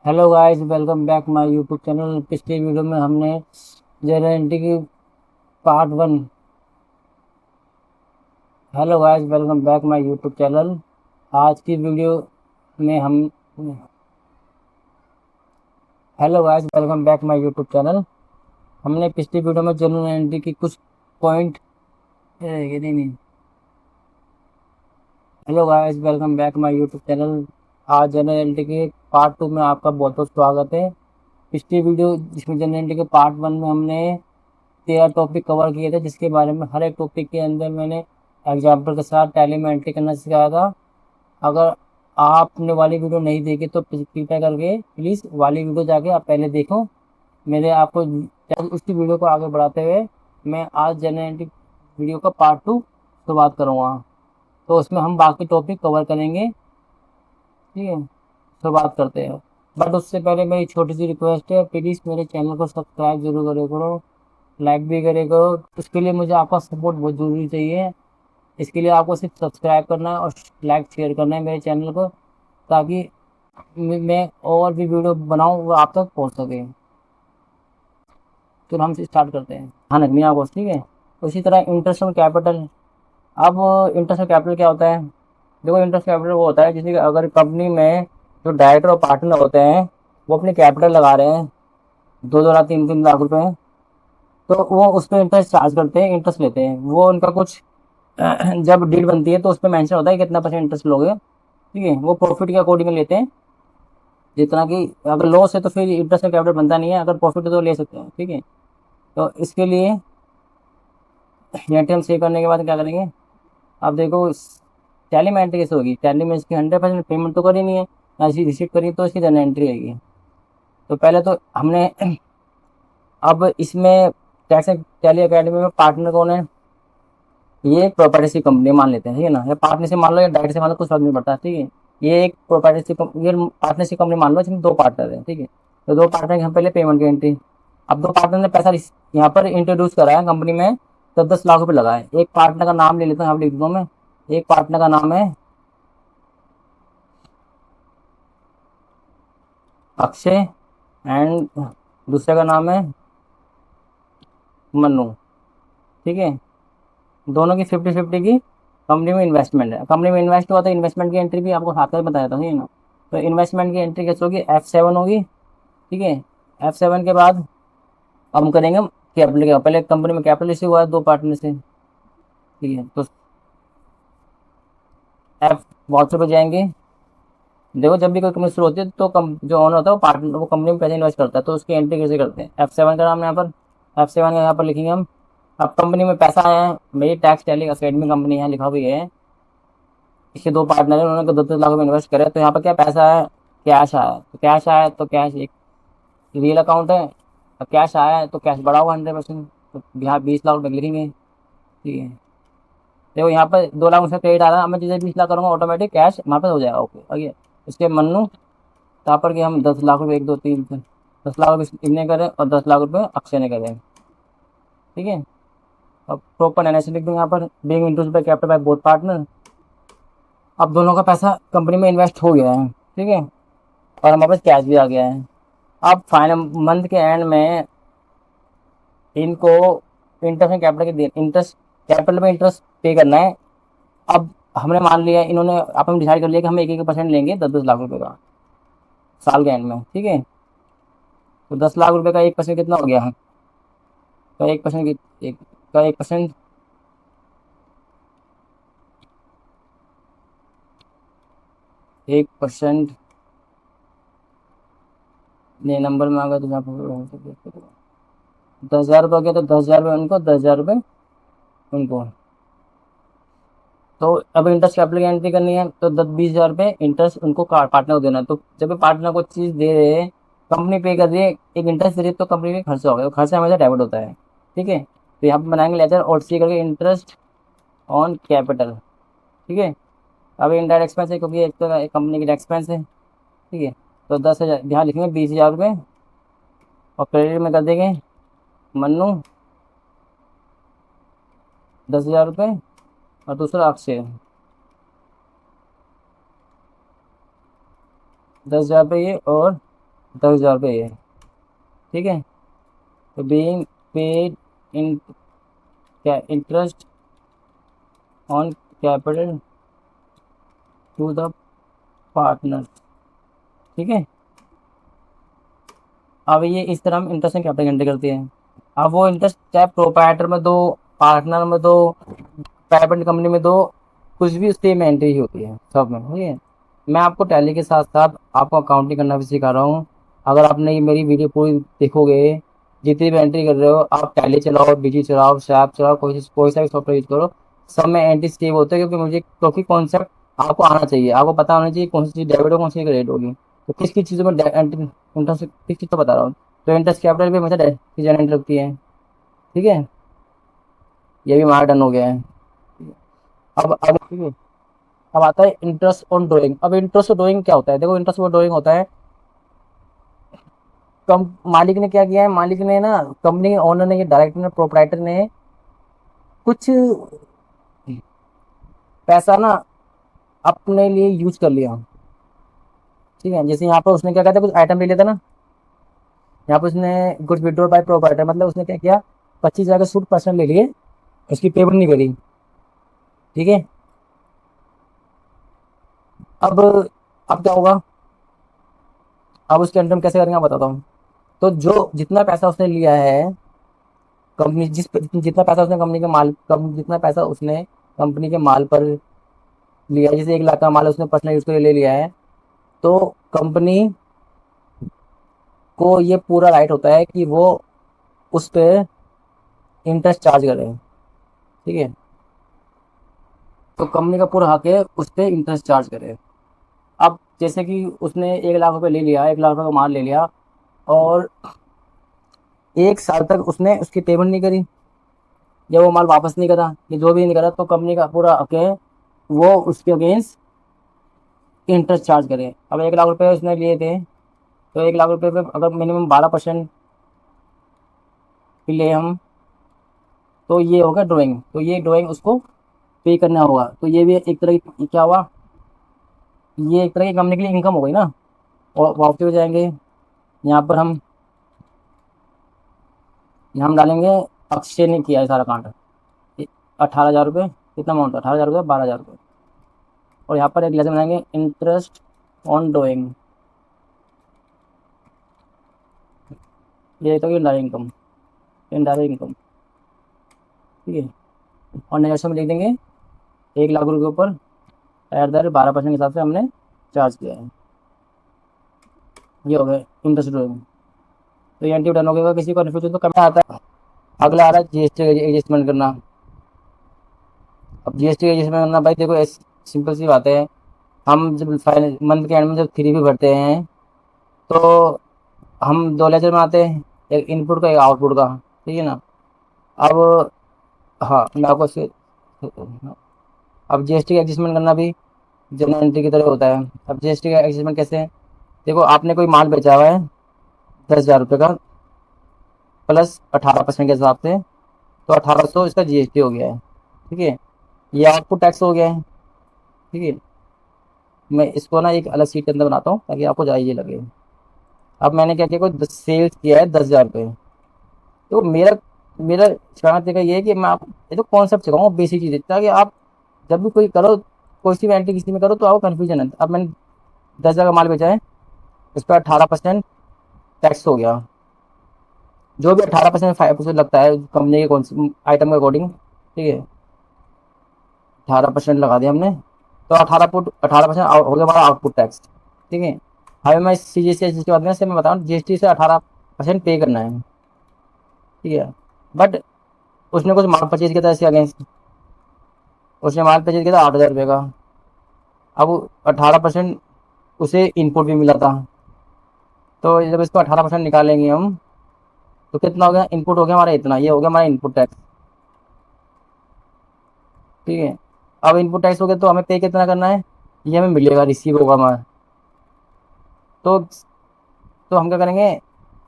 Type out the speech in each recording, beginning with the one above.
Hello guys, welcome back my YouTube channel. पिछली video में हमने जेरेंटी की part 1। Hello guys, welcome back my YouTube channel. आज की वीडियो में हम hello guys, welcome back my YouTube channel. हमने पिछली वीडियो में जनरल एंट्री की कुछ पॉइंट ये नहीं। Hello guys, welcome back my YouTube channel. आज जनरल एंट्री के पार्ट 2 में आपका बहुत बहुत स्वागत है। पिछली वीडियो जिसमें जनरल एंट्री के पार्ट 1 में हमने 13 टॉपिक कवर किए थे, जिसके बारे में हर एक टॉपिक के अंदर मैंने एग्जाम्पल के साथ टैली में एंट्री करना सिखाया था। अगर आपने वाली वीडियो नहीं देखी तो कृपया करके प्लीज़ वाली वीडियो जाके आप पहले देखो। मेरे आपको उसी वीडियो को आगे बढ़ाते हुए मैं आज जनरल एंट्री वीडियो का पार्ट 2 शुरुआत करूँगा। तो उसमें हम बाकी टॉपिक कवर करेंगे। ठीक है, शुरुआत करते हैं। बट उससे पहले मेरी छोटी सी रिक्वेस्ट है, प्लीज़ मेरे चैनल को सब्सक्राइब जरूर करे करो, लाइक भी करे करो। उसके लिए मुझे आपका सपोर्ट बहुत ज़रूरी चाहिए। इसके लिए आपको सिर्फ सब्सक्राइब करना है और लाइक शेयर करना है मेरे चैनल को, ताकि मैं और भी वीडियो बनाऊं वो आप तक पहुंच सके। तो हम स्टार्ट करते हैं। हाँ रखनी है आपको, ठीक है। उसी तरह इंटरेस्ट कैपिटल। अब इंटरेस्ट कैपिटल क्या होता है? देखो, इंटरेस्ट कैपिटल वो होता है जैसे कि अगर कंपनी में जो डायरेक्टर और पार्टनर होते हैं वो अपने कैपिटल लगा रहे हैं 2-2 लाख 3-3 लाख रुपए, तो वो उस पर इंटरेस्ट चार्ज करते हैं, इंटरेस्ट लेते हैं। वो उनका कुछ जब डील बनती है तो उस पर मेंशन होता है कितना परसेंट इंटरेस्ट लोगे। ठीक है, वो प्रॉफिट के अकॉर्डिंग लेते हैं। जितना कि अगर लॉस है तो फिर इंटरेस्ट का कैपिटल बनता नहीं है, अगर प्रॉफिट है तो ले सकते हैं। ठीक है, तो इसके लिए नेट हम सेव करने के बाद क्या करेंगे? अब देखो, टैली में एंट्री कैसे होगी? टैली में इसकी 100% पेमेंट तो करी नहीं है, ऐसी रिसीव करी तो इसकी जन एंट्री आएगी। तो पहले तो हमने अब इसमें टैक्स टैली अकेडमी में पार्टनर कौन है? ये एक प्रोपर्टी कंपनी मान लेते हैं, ठीक है ना। या पार्टनरशिप मान लो या डायरेक्ट से मान लो, कुछ फर्क नहीं पड़ता। ठीक है, ये एक ये पार्टनरशिप कंपनी मान लो जिसमें 2 पार्टनर हैं। ठीक है, तो 2 पार्टनर की हम पहले पेमेंट की एंट्री। अब 2 पार्टनर ने पैसा यहाँ पर इंट्रोड्यूस करा है कंपनी में, तो 10 लाख रुपए लगा है। एक पार्टनर का नाम ले लेता हूँ, यहाँ पे लिख दूँ मैं। एक पार्टनर का नाम है अक्षय एंड दूसरे का नाम है मन्नू। ठीक है, दोनों की 50-50 की कंपनी में इन्वेस्टमेंट है। कंपनी में इन्वेस्ट हुआ तो इन्वेस्टमेंट की एंट्री भी आपको साथ में बताया था, ठीक है ना। तो इन्वेस्टमेंट की एंट्री कैसे होगी? F7 होगी। ठीक है, F7 के बाद अब हम करेंगे कैपिटल का। पहले कंपनी में कैपिटल इश्यू हुआ है 2 पार्टनर से। ठीक है, तो एफ वाउचर पर जाएंगे। देखो, जब भी कोई कंपनी शुरू होती है तो जो ओनर होता है वो पार्टनर वो कंपनी में पैसे इन्वेस्ट करता है, तो उसकी एंट्री कैसे करते हैं? F7 का नाम यहाँ पर, F7 का यहाँ पर लिखेंगे हम। अब कंपनी में पैसा आया है, मेरी टैक्स टैली अकेडमी कंपनी यहाँ लिखा हुई है। इसके 2 पार्टनर हैं, उन्होंने 10-10 लाख रुपए इन्वेस्ट करे। तो यहाँ पर क्या पैसा है? कैश आया। तो कैश आया तो कैश एक रियल अकाउंट है। अब कैश आया है तो कैश बढ़ा हुआ 100%, तो यहाँ 20 लाख रुपए लिखेंगे। ठीक है, देखो यहाँ पर 2 लाख उसका क्रेडिट आ रहा है। मैं जैसे 20 लाख करूँगा ऑटोमेटिक कैश हमारे पास हो जाएगा। Okay, okay. इसके मन्नू यहाँ पर कि हम 10 लाख रुपए, 1 2 3 10 लाख रुपए इनने करें और 10 लाख रुपए अक्षय ने करें। ठीक है, अब प्रॉपर एनएस लिख दूँ यहाँ पर, being introduced by capital by both partner. अब दोनों का पैसा कंपनी में इन्वेस्ट हो गया है। ठीक है, और हमारे पास कैश भी आ गया है। अब फाइनल मंथ के एंड में इनको इंटरेस्ट कैपिटल के इंटरेस्ट कैपिटल में इंटरेस्ट पे करना है। अब हमने मान लिया, इन्होंने आपने डिसाइड कर लिया कि हम 1-1% लेंगे 10-10 लाख रुपए का साल के एंड में। ठीक है, तो 10 लाख रुपए का 1% कितना हो गया? का 1% की एक का 1%, 1% ने नंबर में आ गया तो जहाँ पर 10,000 रुपये हो गया, तो 10,000 रुपये उनको, 10,000 रुपये उनको। तो अब इंटरेस्ट कैपिटल की एंट्री करनी है, तो 10-20 हज़ार रुपये इंटरेस्ट उनको पार्टनर को देना है। तो जब भी पार्टनर को चीज़ दे रहे हैं, कंपनी पे कर रही है, एक इंटरेस्ट दे रही है, तो कंपनी में खर्चा हो गया, तो खर्चा हमेशा डेबिट होता है। ठीक है, तो यहाँ पर बनाएंगे लेजर और सी करके इंटरेस्ट ऑन कैपिटल। ठीक है, अब इनडायरेक्ट एक्सपेंस है क्योंकि एक तो एक कंपनी की एक्सपेंस है। ठीक है, तो 10,000 यहाँ लिखेंगे 20,000 रुपये और क्रेडिट में कर देंगे मन्नू 10,000 रुपये और दूसरा अक्षय 10,000 रुपये ये, और 10,000 रुपये है, ठीक है। तो being paid in interest on capital to the partner, ठीक है। अब ये इस तरह हम इंटरेस्ट एंड कैपिटल एंट्री करते हैं। अब वो इंटरेस्ट चाहे प्रोप्राइटर में दो, पार्टनर में दो, प्राइवेट कंपनी में दो, कुछ भी सेम एंट्री ही होती है सब में, ठीक है। मैं आपको टैली के साथ साथ आपको अकाउंटिंग करना भी सिखा रहा हूँ। अगर आपने ये मेरी वीडियो पूरी देखोगे, जितनी भी एंट्री कर रहे हो आप, टैली चलाओ, बीजी चलाओ, शैप चलाओ, कोई सा भी सॉफ्टवेयर यूज करो, सब में एंट्री सेव होते हैं, क्योंकि कॉन्सेप्ट आपको आना चाहिए, आपको पता होना चाहिए कौन सी चीज़ डेबिट हो, कौन सी क्रेडिट होगी। तो किस किस चीज़ों में इंटरेस्ट, किस चीज़ को बता रहा हूँ। तो इंटरेस्ट कैपिटल भी हमेशा चीज़ें एंट्री लगती है, ठीक है। ये भी हमारा डन हो गया है। अब ठीक है। अब आता है इंटरेस्ट ऑन ड्राइंग। अब इंटरेस्ट ऑन ड्राइंग क्या होता है, देखो इंटरेस्ट ऑन ड्राइंग होता है, कम मालिक ने क्या किया है, मालिक ने ना, कंपनी के ओनर ने, ये डायरेक्टर ने, प्रोप्राइटर ने कुछ पैसा ना अपने लिए यूज कर लिया, ठीक है। जैसे यहाँ पर उसने क्या कहता है, कुछ आइटम ले लिया था ना, यहाँ पर उसने गुड्स विड्रॉल बाय प्रोप्राइटर, मतलब उसने क्या किया, 25,000 के सूट पर्सनल ले लिए, उसकी पेमेंट नहीं करी, ठीक है। अब अब क्या होगा, अब उसके अंडर में कैसे करेंगे, मैं बताता हूँ। तो जो जितना पैसा उसने लिया है, कंपनी जितना पैसा उसने कंपनी के माल जितना पैसा उसने कंपनी के माल पर लिया है, जैसे 1 लाख का माल उसने पर्सनल यूज के लिए ले लिया है, तो कंपनी को ये पूरा राइट होता है कि वो उस पर इंटरेस्ट चार्ज करे, ठीक है। तो कंपनी का पूरा हक है उस पर इंटरेस्ट चार्ज करे। अब जैसे कि उसने 1 लाख रुपए ले लिया, 1 लाख रुपए का माल ले लिया, और 1 साल तक उसने उसकी पेमेंट नहीं करी, जब वो माल वापस नहीं करा, ये जो भी नहीं करा, तो कंपनी का पूरा हक है वो उसके अगेंस्ट इंटरेस्ट चार्ज करे। अब 1 लाख रुपए उसने लिए थे, तो 1 लाख रुपए पे अगर मिनिमम 12% ले हम, तो ये होगा ड्राइंग, तो ये ड्राइंग उसको पे करना होगा। तो ये भी एक तरह की क्या हुआ, ये एक तरह की कंपनी के लिए इनकम हो गई ना। और वापस हो जाएंगे, यहाँ पर हम डालेंगे, अक्षय ने किया है सारा कांड, 18,000 रुपये, कितना अमाउंट, 18,000 रुपये, 12,000 रुपये। और यहाँ पर एक लेसन बनाएंगे, इंटरेस्ट ऑन ड्राइंग, ये तो इनडायरेक्ट इनकम, इनडायरेक्ट इनकम, ठीक है। और नेक्स्ट में लिख देंगे 1 लाख रुपये के ऊपर एट द रेट 12% के हिसाब से हमने चार्ज किया है, ये हो गया इंटरेस्ट ड्राइंग। तो ये एंटी डन हो गया। किसी को कन्फ्यूजन तो कमेंट आता है। अगला आ रहा है जीएसटी एडजस्टमेंट करना। अब जीएसटी एडजस्टमेंट करना, भाई देखो सिंपल सी बात है, हम जब फाइनल मंथ के एंड में जब 3 भी भरते हैं, तो हम 2 लेजर में आते हैं, एक इनपुट का एक आउटपुट का, ठीक है ना। अब हाँ, मैं आपको अब जीएसटी का एडजस्टमेंट करना भी जनरल एंट्री की तरह होता है। अब जीएसटी का एडजस्टमेंट कैसे है, देखो आपने कोई माल बेचा हुआ है 10,000 रुपये का, प्लस 18% के हिसाब से, तो 1,800 इसका जीएसटी हो गया है, ठीक है। ये आउटपुट टैक्स हो गया है, ठीक है। मैं इसको ना एक अलग सीट के अंदर बनाता हूँ ताकि आपको ज़्यादा ये लगे। अब मैंने क्या किया, कोई सेल्स किया है 10,000 रुपये, तो मेरा मेरा सिखाने का तरीका ये है कि मैं आप ये तो कॉन्सेप्ट सिखाऊंगा, बेसिक चीज़, ताकि आप जब भी कोई करो, कोई सी भी एंट्री किसी में करो, तो आपको कन्फ्यूजन है। अब मैंने 10,000 का माल बेचा है, इस पर 18% टैक्स हो गया, जो भी 18% 5% लगता है कंपनी के कौन सी आइटम के अकॉर्डिंग, ठीक है। 18% लगा दिया हमने, तो 18% हो गया हमारा आउटपुट टैक्स, ठीक है। अभी मैं सी जी एस टी के बाद से मैं बताऊँ, जीएसटी से 18% पे करना है, ठीक है। बट उसने कुछ माल परचेज किया था इसके अगेंस्ट, उसने माल परचेज किया था 8,000 रुपये का। अब 18% उसे इनपुट भी मिला था, तो जब इसको 18% निकालेंगे हम, तो कितना हो गया, इनपुट हो गया हमारा इतना, ये हो गया हमारा इनपुट टैक्स, ठीक है। अब इनपुट टैक्स हो गया, तो हमें पे कितना करना है, ये हमें मिलेगा, रिसीव होगा हमारा। तो हम क्या करेंगे,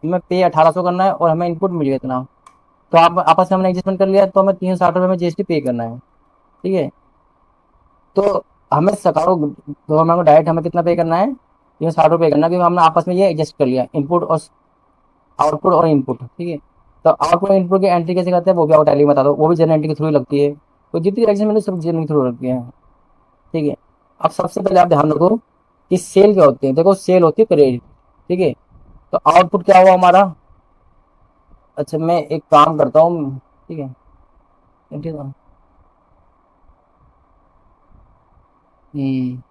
हमें पे 1,800 करना है और हमें इनपुट मिल गया इतना, तो आप आपस में हमने एडजस्टमेंट कर लिया, तो हमें 360 रुपये में जीएसटी पे करना है, ठीक है। तो हमें सकारो गवर्नमेंट को डायरेक्ट हमें कितना पे करना है, ये 60 रुपये करना, क्योंकि हमने आपस में ये एडजस्ट कर लिया, इनपुट और आउटपुट और इनपुट, ठीक है। तो आउटपुट और इनपुट की एंट्री कैसे करते हैं वो भी आपको टैली में बता दो, वो भी जनरल एंट्री के थ्रू ही लगती है। तो जितनी एग्जाम मैंने सब जनरल के थ्रू लगती है, ठीक है। अब सबसे पहले आप ध्यान रखो कि सेल क्या होती है। देखो सेल होती है क्रेडिट, ठीक है। तो आउटपुट क्या हुआ हमारा। अच्छा मैं एक काम करता हूँ, ठीक है, ठीक है। हम्म।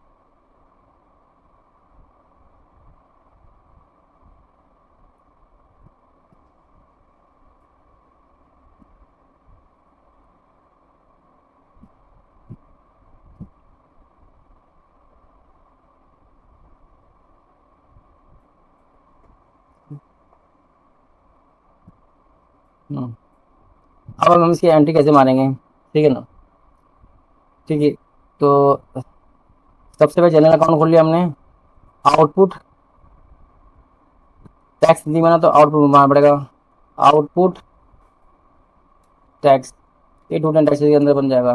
हम्म। अब हम इसकी एंट्री कैसे मारेंगे, ठीक है ना, ठीक है। तो सबसे पहले जनरल अकाउंट खोल लिया हमने। आउटपुट टैक्स नहीं बना तो आउटपुट मारना पड़ेगा। आउटपुट टैक्स, ये टू टैक्स के अंदर बन जाएगा।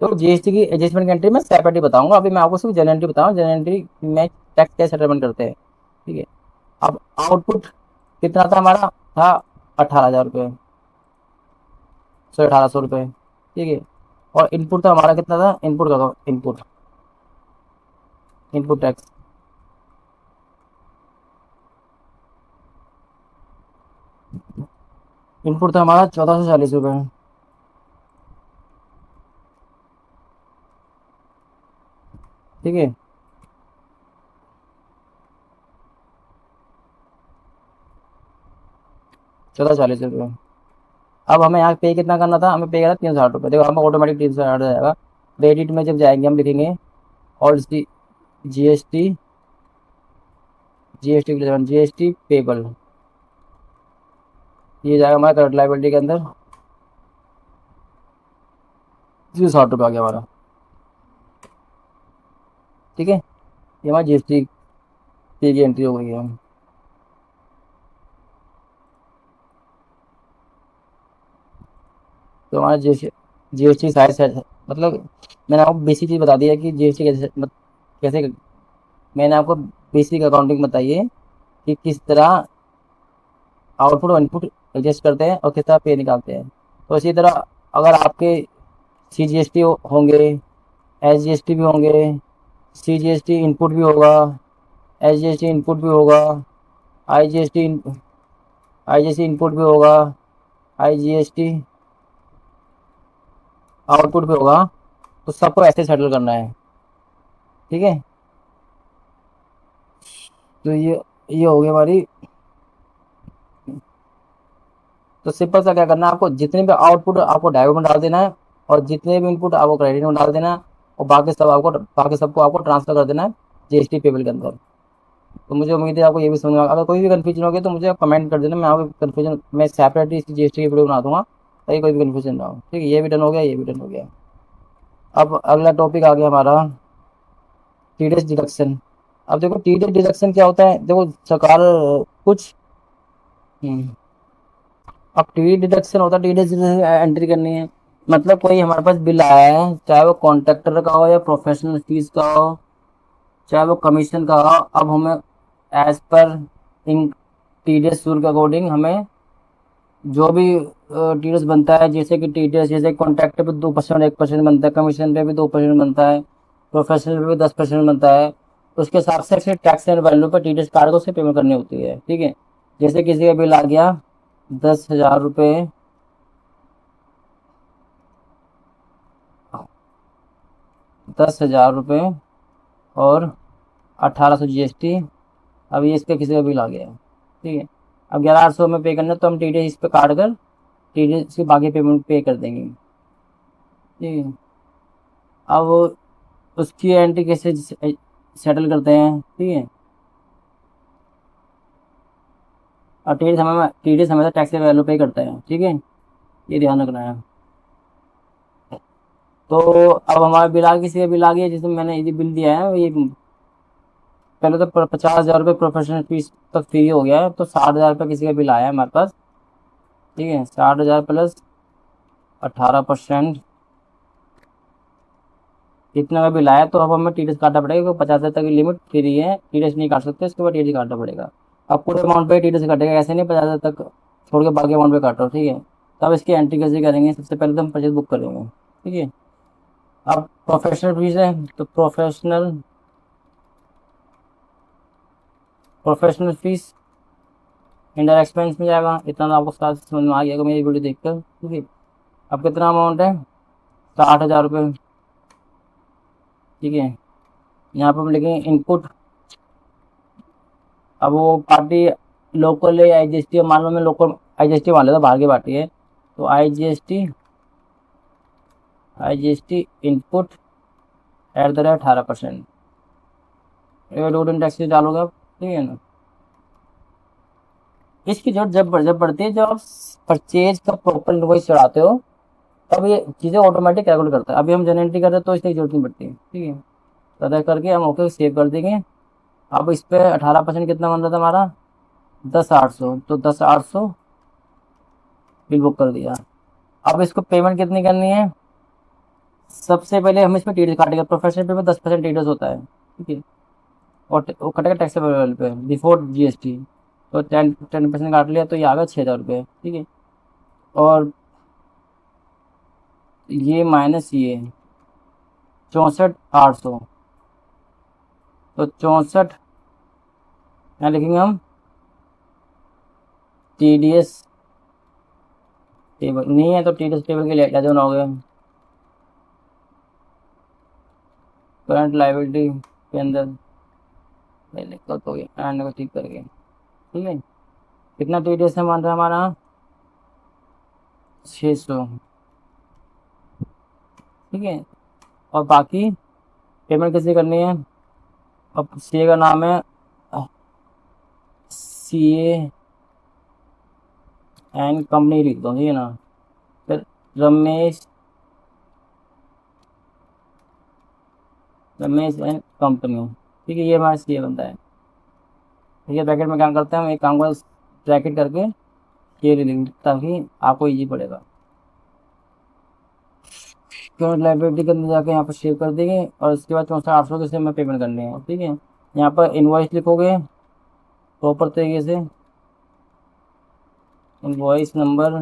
तो जीएसटी की एडजस्टमेंट की एंट्री मैं सेपरेटली बताऊंगा, अभी मैं आपको सिर्फ जनरल एंट्री बताऊंगा, जनरल एंट्री में टैक्स कैसे सेटलमेंट करते हैं, ठीक है। अब आउटपुट कितना था हमारा, था 18,000 रुपये, 1800 रुपये, ठीक है। और इनपुट था हमारा कितना था, इनपुट का था, इनपुट इनपुट टैक्स, इनपुट था हमारा 1440 रुपये, ठीक है। 1440 रुपये। अब हमें यहाँ पे कितना करना था, हमें पे करना 360 रुपये। देखो हमें ऑटोमेटिक 360 आ जाएगा। क्रेडिट में जब जाएंगे हम लिखेंगे और जीएसटी, जीएसटी पेबल, ये जाएगा हमारा करंट लायबिलिटी के अंदर। 360 रुपये आ गया हमारा, ठीक है। ये हमारा जीएसटी पे की एंट्री हो गई है। तो हमारा जीएसटी, जीएसटी साइज है, मतलब मैंने आपको बेसिक चीज़ बता दी है कि जीएसटी कैसे कैसे, मैंने आपको बेसिक अकाउंटिंग बताई है कि किस तरह आउटपुट और इनपुट एडजस्ट करते हैं और किस तरह पे निकालते हैं। तो इसी तरह अगर आपके सी जी एस टी होंगे, एस जी एस टी भी होंगे, सी जी एस टी इनपुट भी होगा, S G S T input भी होगा, आई जी एस टी, आई जी एस टी इनपुट भी होगा, आई जी एस टी आउटपुट भी होगा। तो सबको ऐसे सेटल करना है, ठीक है। तो ये हो गई हमारी। तो सिंपल सा क्या करना है, आपको जितने भी आउटपुट आपको डेबिट में डाल देना है और जितने भी इनपुट आपको क्रेडिट में डाल देना है, और बाकी सबको आपको ट्रांसफर कर देना है जीएसटी पेबल के अंदर। तो मुझे उम्मीद है आपको ये भी समझ में अगर कोई भी कन्फ्यूजन होगी तो मुझे आप कमेंट कर देना, मैं आपको कन्फ्यूजन मैं सेपरेटली इस जीएसटी की वीडियो बना दूंगा ताकि कोई भी कन्फ्यूजन ना हो, ठीक है। ये भी डन हो गया, ये भी डन हो गया। अब अगला टॉपिक आ गया हमारा टीडीएस डिडक्शन। अब देखो टीडीएस डिडक्शन क्या होता है, देखो सरकार कुछ, हम्म, अब टी डिडक्शन होता है, टी डिडक्शन एंट्री करनी है। मतलब कोई हमारे पास बिल आया है, चाहे वो कॉन्ट्रैक्टर का हो या प्रोफेशनल फीस का हो, चाहे वो कमीशन का हो। अब हमें as per in TDS rule के अकॉर्डिंग हमें जो भी टीडीएस बनता है, जैसे कि टीडीएस जैसे कॉन्ट्रैक्टर पे 2% 1% बनता है, कमीशन पे भी 2% बनता है, प्रोफेशनल पे भी 10% बनता है। उसके हिसाब से फिर टैक्स एंड वैल्यू पर टीडीएस कार्ड को से पेमेंट करनी होती है, ठीक है। जैसे किसी का बिल आ गया 10,000 रुपये, 10,000 रुपये और 1800 जीएसटी। अब ये इस पे किसी का बिल आ गया, ठीक है। अब 1100 में पे करना, तो हम टीडीएस इस पे काट कर टीडीएस की बाकी पेमेंट पे कर देंगे, ठीक है। अब उसकी एंट्री कैसे सेटल करते हैं, ठीक है। और टीडीएस हमेशा टैक्स के वैल्यू पे करता है, ठीक है, ये ध्यान रखना है। तो अब हमारा बिल आ किसी का बिल आ गया, जिसमें मैंने ये बिल दिया है ये, पहले तो 50,000 रुपये प्रोफेशनल फीस तक फ्री हो गया है, तो 60,000 रुपये किसी का बिल आया है हमारे पास, ठीक है। 60,000 प्लस 18%, इतना का बिल आया तो अब हमें टीडीएस काटना पड़ेगा, क्योंकि 50,000 तक की लिमिट फ्री है, टीडीएस नहीं काट सकते, उसके बाद टीडीएस काटना पड़ेगा। अब पूरे अमाउंट पे टीडीएस काटेगा, ऐसे नहीं 50,000 तक छोड़ के बाकी अमाउंट पे काटो, ठीक है। तब इसकी एंट्री कैसे करेंगे, सबसे पहले तो हम परचेज बुक करेंगे, ठीक है। अब प्रोफेशनल फीस है, तो प्रोफेशनल फीस इंडर एक्सपेंस में जाएगा, इतना तो आपको साथ समझ में आ गया मेरी वीडियो देखकर, ठीक है। अब कितना अमाउंट है, 60,000 रुपये, ठीक है। यहाँ पर हम लिखेंगे इनपुट। अब वो पार्टी लोकल है, IGST, मान लो मैं लोकल IGST मान लेता, बाहर की पार्टी है, तो I G S T input @ 18%, advertisement tax डालोगे आप, ठीक है ना। इसकी जरूरत जब पड़ती है जब आप परचेज का प्रॉपर इनवॉइस चढ़ाते हो, तब ये चीज़ें ऑटोमेटिक कैलकुलेट करता है। अभी हम जनरेट कर रहे हैं तो इसकी जरूरत नहीं पड़ती, ठीक है। तो अदा करके हम ओके सेव कर देंगे। अब इस पर 18% कितना बन रहा था हमारा, 10,800, तो 10,800 बिल बुक कर दिया। अब इसको पेमेंट कितनी करनी है, सबसे पहले हम इसमें टीडीएस काटेंगे, प्रोफेशनल पे में 10% टीडीएस होता है, ठीक है। और वो कटेगा टैक्सेबल पे बिफोर GST, तो 10% काट लिया तो ये आ गया 6,000 रुपये, ठीक है। और ये माइनस ये 64,800, तो 64 यहाँ लिखेंगे हम TDS टेबल, नहीं है तो TDS टेबल के ले जाना हो गया, करंट लाइबिलिटी के अंदर दिक्कत हो गई, एंड को ठीक करके, ठीक है। कितना TDS है मान रहा है हमारा, 600, ठीक है। और बाकी पेमेंट कैसे करनी है, अब CA का नाम है CA एंड कंपनी लिख दो, ठीक है ना। फिर रमेश रमेश एंड कंपनी, ठीक है, ये हमारा CA बनता है, ठीक है। ब्रैकेट में काम करते हैं हम, एक काम को ब्रैकेट करके ये ले लेंगे ताकि आपको इजी पड़ेगा। क्यों लाइब्रेरी के अंदर जाके यहाँ पर सेव कर देंगे, और उसके बाद 64,800 के से हमें पेमेंट करनी है, ठीक है। यहाँ पर इनवॉइस लिखोगे प्रॉपर तरीके से, इनवॉइस नंबर,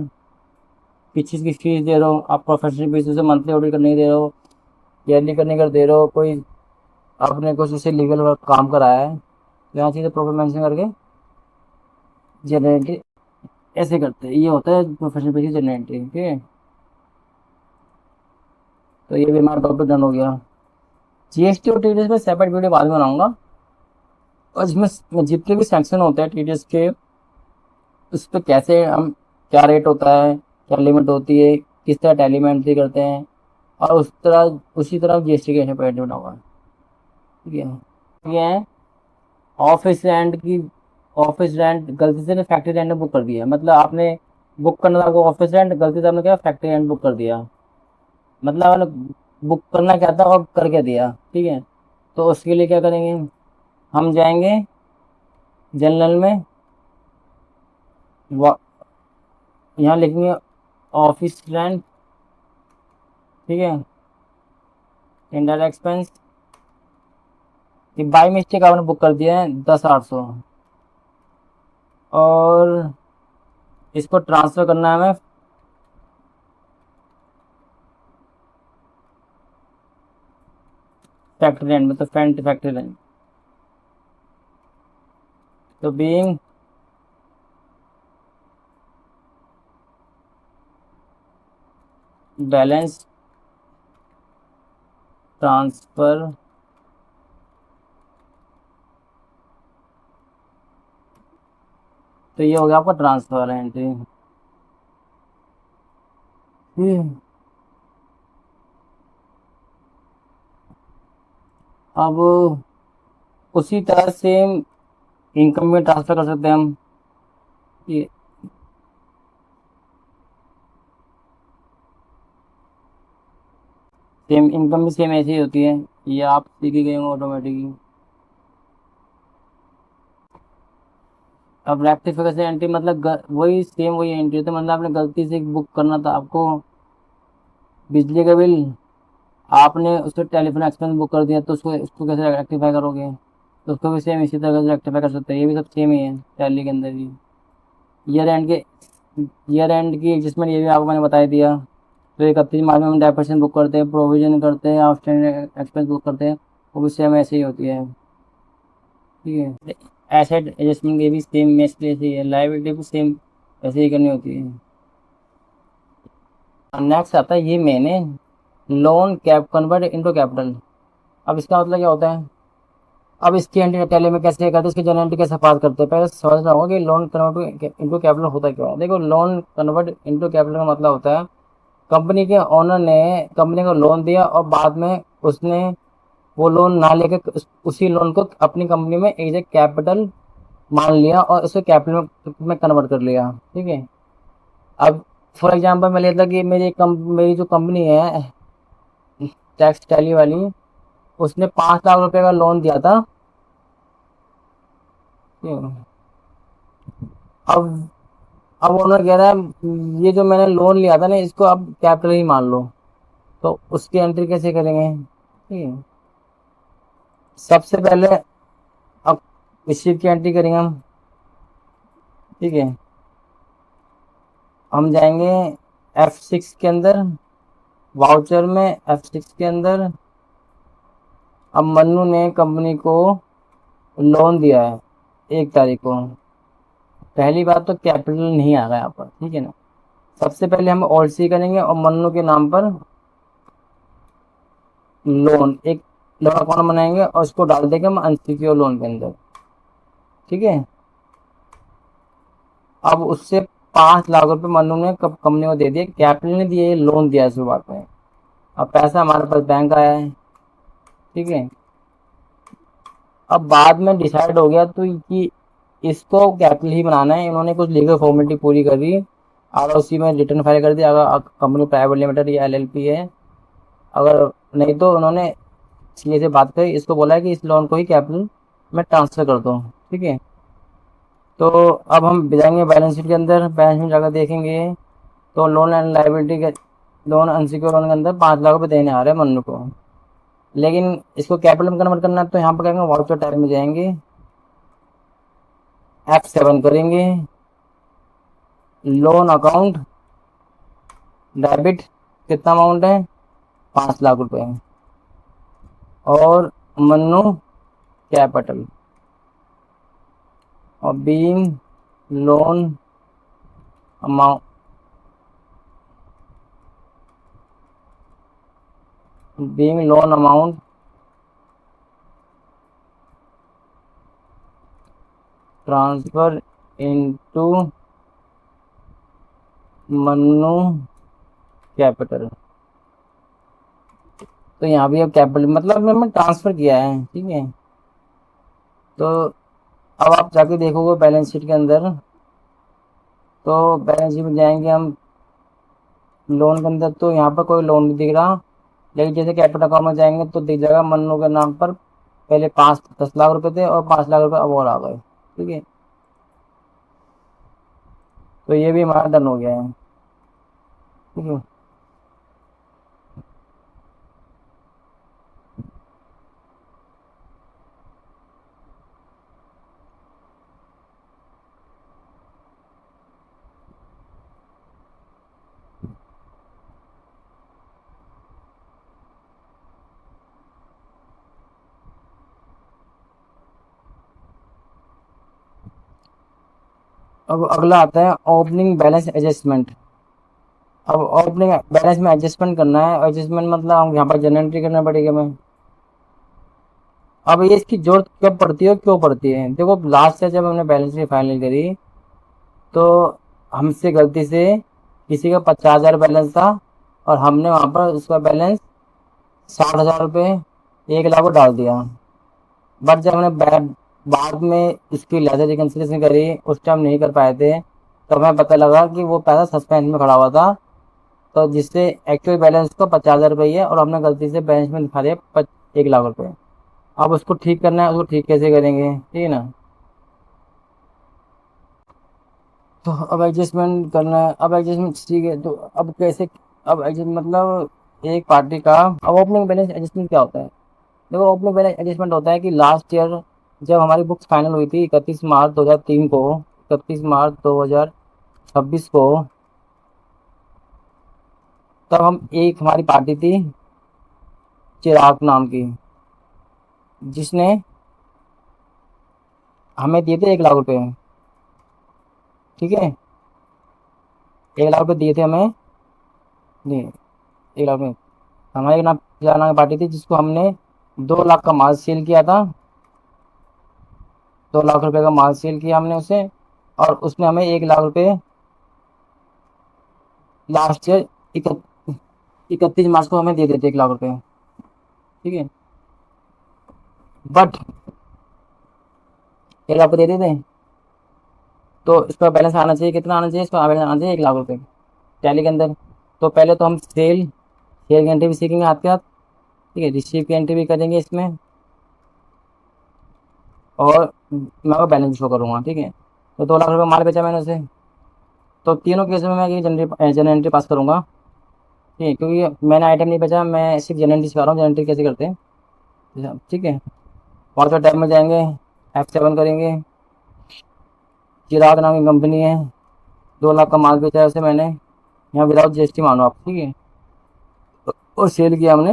किस चीज़ की फीस दे रहे हो आप, प्रोफेशनल बेसिस से मंथली ऑडिट करने के दे रहे हो, ईयरली करने का दे रहे हो, कोई आपने कुछ उससे लीगल वर्क काम कराया है, यहाँ चीज़ें प्रॉपर मेंशन करके जनरेट ऐसे करते हैं, ये होता है प्रोफेशनल बेसिस जनरेटिंग, ठीक है। तो ये भी हमारा टॉपिक डन हो गया। GST और TDS में सेपरेट वीडियो बाद में बनाऊंगा, और इसमें जितने भी सेक्शन होते हैं TDS के, उस पर कैसे हम, क्या रेट होता है, क्या लिमिट होती है, किस तरह टैली में एंट्री करते हैं, और उसी तरह GST के सेपरेट बनाऊंगा, ठीक है। ये है ऑफिस रेंट की, ऑफिस रेंट गलती से फैक्ट्री रेंट बुक कर दिया, मतलब आपने बुक करना था आपको ऑफिस रेंट, गलती से आपने क्या फैक्ट्री रेंट बुक कर दिया, मतलब आपने बुक करना क्या था और करके दिया, ठीक है। तो उसके लिए क्या करेंगे, हम जाएंगे जनरल में, यहाँ लिखेंगे ऑफिस रेंट, ठीक है, इंडायरेक्ट एक्सपेंस, कि बाई मिस्टेक आपने बुक कर दिया है 10,800, और इसको ट्रांसफ़र करना है हमें फैक्ट्री रेंट में, तो फैक्ट्री रेंट, तो बीइंग बैलेंस ट्रांसफ़र, तो ये हो गया आपका ट्रांसफ़र एंट्री, अब उसी तरह से इनकम में ट्रांसफ़र कर सकते हैं हम, ये सेम इनकम भी सेम ऐसी ही होती है, ये आप सीखी गए होंगे ऑटोमेटिकली। अब रेक्टिफिकेशन एंट्री मतलब वही सेम वही एंट्री होती है, मतलब आपने गलती से बुक करना था आपको बिजली का बिल आपने उसको टेलीफोन एक्सपेंस बुक कर दिया तो उसको उसको कैसे रेक्टिफाई करोगे? तो उसको भी सेम इसी तरह से रेक्टिफाई कर सकते हैं, ये भी सब सेम ही है टैली के अंदर भी। ईयर एंड के ईयर एंड की एडजस्टमेंट ये भी आपको मैंने बता ही दिया। तो 31 मार्च में हम डेप्रिसिएशन बुक करते हैं, प्रोविजन करते हैं, आउटस्टैंडिंग एक्सपेंस बुक करते हैं, वो भी सेम ऐसे ही होती है। ठीक है, एसेट एडजस्टमेंट ये भी सेम मैच ऐसे ही है, लायबिलिटी भी सेम ऐसे ही करनी होती है। नेक्स्ट आता है ये मैंने loan cap convert into capital. अब इसका मतलब क्या होता है? अब इसकी एंट्री टैली में कैसे करते हैं, इसकी जनरल एंट्री कैसे पास करते हैं, पहले समझना होगा कि लोन कन्वर्ट इनटू कैपिटल होता क्या है। देखो, लोन कन्वर्ट इनटू कैपिटल का मतलब होता है कंपनी के ओनर ने कंपनी को लोन दिया और बाद में उसने वो लोन ना लेके उसी लोन को अपनी कंपनी में एज ए कैपिटल मान लिया और उसे कैपिटल में कन्वर्ट कर लिया। ठीक है। अब फॉर एग्जांपल मैं लेता कि मेरी जो कंपनी है टैक्स टैली वाली, उसने 5 लाख रुपए का लोन दिया था। ठीक है। अब अब ओनर कह रहा है ये जो मैंने लोन लिया था ना इसको अब कैपिटल ही मान लो। तो उसकी एंट्री कैसे करेंगे? ठीक है। सबसे पहले अब रिसीव की एंट्री करेंगे हम। ठीक है। हम जाएंगे F6 के अंदर, वाउचर में F6 के अंदर। अब मन्नू ने कंपनी को लोन दिया है 1 तारीख को। पहली बात तो कैपिटल नहीं आ गया यहाँ पर। ठीक है ना। सबसे पहले हम ऑल सी करेंगे और मन्नू के नाम पर लोन एक लोन अकाउंट बनाएंगे और उसको डाल देंगे हम अनसिक्योर लोन के अंदर। ठीक है। अब उससे 5 लाख रुपए मन्नू ने कंपनी को दे दिए, कैपिटल ने दिए, लोन दिया शुरुआत में। अब पैसा हमारे पास बैंक आया है। ठीक है। अब बाद में डिसाइड हो गया तो कि इसको कैपिटल ही बनाना है, इन्होंने कुछ लीगल फॉर्मेलिटी पूरी कर दी और उसी में रिटर्न फाइल कर दिया। अगर कंपनी प्राइवेट लिमिटेड या LLP है, अगर नहीं तो उन्होंने सीए से बात करी, इसको बोला है कि इस लोन को ही कैपिटल में ट्रांसफर कर दो। ठीक है। तो अब हम जाएंगे बैलेंस शीट के अंदर, बैलेंस शीट जाकर देखेंगे तो लोन एंड लाइबिलिटी के लोन अनसिक्योर लोन के अंदर 5 लाख रुपए देने आ रहे हैं मन्नू को। लेकिन इसको कैपिटल में कन्वर्ट करना है तो यहाँ पर करेंगे वाउचर टाइप में जाएंगे, F7 करेंगे, लोन अकाउंट डेबिट, कितना अमाउंट है? 5 लाख रुपए, और मन्नू कैपिटल, और being loan amount transfer into Mannu capital. तो यहाँ भी अब कैपिटल मतलब मैंने ट्रांसफर किया है। ठीक है। तो अब आप जाके देखोगे बैलेंस शीट के अंदर, तो बैलेंस शीट में जाएंगे हम लोन के अंदर, तो यहाँ पर कोई लोन नहीं दिख रहा। लेकिन जैसे कैपिटल अकाउंट में जाएंगे तो दिख जाएगा मन्नू के नाम पर पहले 10 लाख रुपए थे और 5 लाख रुपए अब और आ गए। ठीक है। तो ये भी हमारा डन हो गया है। ठीक है। अब अगला आता है ओपनिंग बैलेंस एडजस्टमेंट। अब ओपनिंग बैलेंस में एडजस्टमेंट करना है, एडजस्टमेंट मतलब हम यहाँ पर जनरल एंट्री करना पड़ेगा हमें। अब ये इसकी जरूरत कब पड़ती है और क्यों पड़ती है? देखो, लास्ट से जब हमने बैलेंस शीट फाइनल करी तो हमसे गलती से किसी का 50,000 बैलेंस था और हमने वहाँ पर उसका बैलेंस 60,000 रुपये 1 लाख को डाल दिया। बट जब हमने बाद में इसकी लेजर रिकन्सिलेशन करी, उस टाइम नहीं कर पाए थे, तो हमें पता लगा कि वो पैसा सस्पेंस में खड़ा हुआ था। तो जिससे एक्चुअल बैलेंस तो 50,000 रुपये है और हमने गलती से बैलेंस में दिखा दिया 1 लाख रुपये। अब उसको ठीक करना है, उसको ठीक कैसे करेंगे? ठीक है ना। तो अब एडजस्टमेंट करना है। अब एडजस्टमेंट ठीक है, तो अब कैसे? अब एडजस्ट मतलब एक पार्टी का। अब ओपनिंग बैलेंस एडजस्टमेंट क्या होता है? देखो, ओपनिंग बैलेंस एडजस्टमेंट होता है कि लास्ट ईयर जब हमारी बुक्स फाइनल हुई थी 31 मार्च 2003 को, 31 मार्च 2026 को, तब हम एक हमारी पार्टी थी चिराग नाम की, जिसने हमें दिए थे 1 लाख रुपए। ठीक है, 1 लाख रुपए दिए थे हमें। नहीं, 1 लाख में हमारे एक नाम चिराग नाम की पार्टी थी, जिसको हमने 2 लाख का माल सेल किया था। 2 लाख रुपए का माल सेल किया हमने उसे, और उसने हमें 1 लाख रुपए लास्ट ईयर 31 मार्च को हमें दे देते 1 लाख रुपए। ठीक है, बट 1 लाख दे देते, तो इसका बैलेंस आना चाहिए, कितना आना चाहिए? इसका बैलेंस आना चाहिए 1 लाख रुपए टैली के अंदर। तो पहले तो हम शेयर की एंट्री भी सीखेंगे हाथ के हाथ। ठीक है, रिसीव की एंट्री भी करेंगे इसमें, और मैं आपको बैलेंस शो करूँगा। ठीक है, तो 2 लाख रुपए माल बेचा मैंने उसे। तो तीनों केस में मैं ये जनरल एंट्री पास करूँगा। ठीक है, क्योंकि मैंने आइटम नहीं बेचा, मैं सिर्फ जनरल एंट्री सिखा रहा हूँ, जनरल एंट्री कैसे करते हैं। ठीक है, वाटर टैब में जाएंगे, F7 करेंगे। चिराग नाम की कंपनी है, 2 लाख का माल बेचा है उसे मैंने, यहाँ विदाउट GST मानो आप। ठीक है, और सेल किया हमने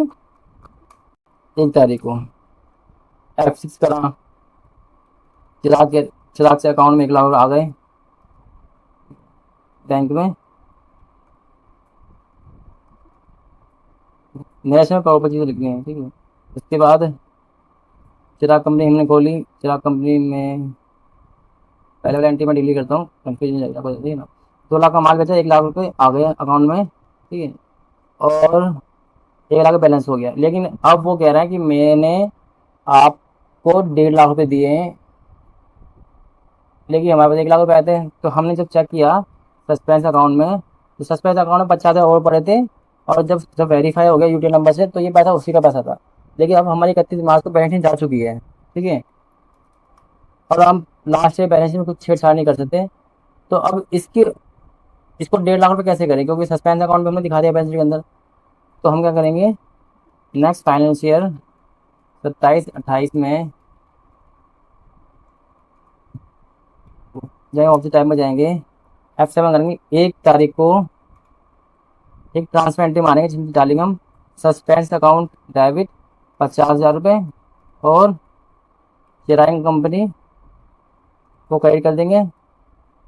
1 तारीख को। F6 करा, चिराग से अकाउंट में 1 लाख आ गए बैंक में। नए समय प्रॉपर्टी लिखनी है। ठीक है, उसके बाद चिराग कंपनी हमने खोली। चिराग कंपनी में पहले वाला एंट्री में डिलीट करता हूँ, कंफ्यूजन जाएगा, कोई ठीक है ना। 2 लाख का माल बेचा, 1 लाख रुपए आ गए अकाउंट में। ठीक है, और 1 लाख का बैलेंस हो गया। लेकिन अब वो कह रहा है कि मैंने आपको 1.5 लाख रुपए दिए हैं, लेकिन हमारे पास 1 लाख रुपए आए थे। तो हमने जब चेक किया सस्पेंस अकाउंट में, तो सस्पेंस अकाउंट में 50,000 और पड़े थे, और जब जब वेरीफाई हो गया यूटीआई नंबर से, तो ये पैसा उसी का पैसा था। लेकिन अब हमारी 31 मार्च को पेनल्टी जा चुकी है। ठीक है, और हम लास्ट से बैलेंस में कुछ छेड़छाड़ नहीं कर सकते। तो अब इसको 1.5 लाख रुपए कैसे करें, क्योंकि सस्पेंस अकाउंट में हमने दिखा दिया बैलेंस शीट के अंदर। तो हम क्या करेंगे, नेक्स्ट फाइनेंस ईयर 27-28 में जाएंगे, ऑब्जेक्ट टाइप में जाएंगे, F7 करेंगे। 1 तारीख को एक ट्रांसफर एंट्री मारेंगे, जिसमें डालेंगे हम सस्पेंस अकाउंट डेबिट 50,000 रुपये, और चिराग कंपनी को क्रेडिट कर देंगे,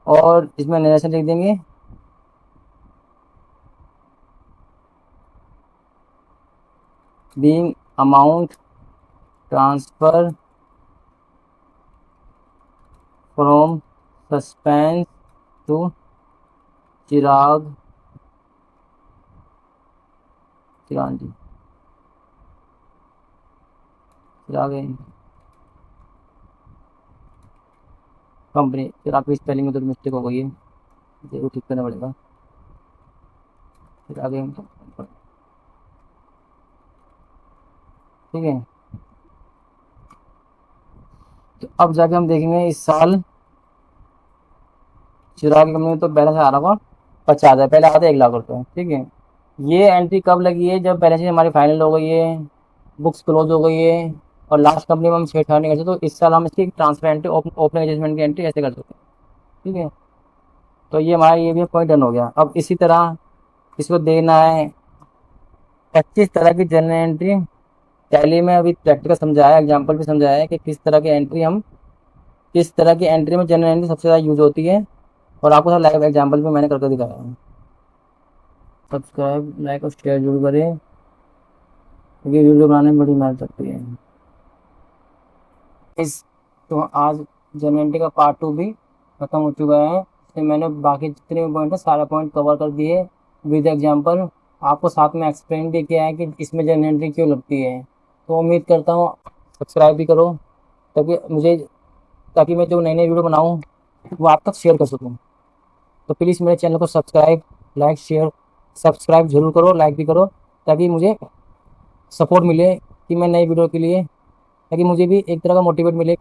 और इसमें नरेशन लिख देंगे being amount transfer from suspense to Chirag Chirag ji Chirag company. Chirag की स्पेलिंग में तो मिस्टेक हो गई है, वो ठीक करना पड़ेगा। चिराग ठीक है, तो अब जाके हम देखेंगे इस साल चिराग की कंपनी में तो बैलेंस आ रहा होगा 50,000, पहले आते 1 लाख रुपए। ठीक है, ये एंट्री कब लगी है? जब बैलेंस शीट हमारी फाइनल हो गई है, बुक्स क्लोज हो गई है, और लास्ट कंपनी में हम छेड़छाड़ नहीं कर सकते। तो इस साल हम इसकी ट्रांसफर एंट्री, ओपनिंग एडजस्टमेंट की एंट्री ऐसे कर सकते हैं। ठीक है, तो ये हमारा ये भी पॉइंट डन हो गया। अब इसी तरह इसको देना है 25 तरह की जर्नल एंट्री। टैली में अभी प्रैक्टिकल समझाया, एग्जाम्पल भी समझाया है कि किस तरह की एंट्री में जनरल एंट्री सबसे ज़्यादा यूज होती है, और आपको सारा लाइव एग्जाम्पल भी मैंने करके दिखाया है। सब्सक्राइब, लाइक और शेयर जरूर करें, क्योंकि वीडियो बनाने में बड़ी मेहनत लगती है। तो आज जनरल एंट्री का पार्ट 2 भी खत्म हो चुका है। इसमें मैंने बाकी जितने भी पॉइंट है सारे पॉइंट कवर कर दिए विद एग्जाम्पल। आपको साथ में एक्सप्लेन भी किया है कि इसमें जनरल एंट्री क्यों लगती है। तो उम्मीद करता हूँ सब्सक्राइब भी करो, ताकि मैं जो नई नई वीडियो बनाऊँ वो आप तक शेयर कर सकूँ। तो प्लीज़ मेरे चैनल को सब्सक्राइब, लाइक, शेयर, सब्सक्राइब जरूर करो, लाइक भी करो, ताकि मुझे सपोर्ट मिले कि मैं नई वीडियो के लिए, ताकि मुझे भी एक तरह का मोटिवेट मिले कि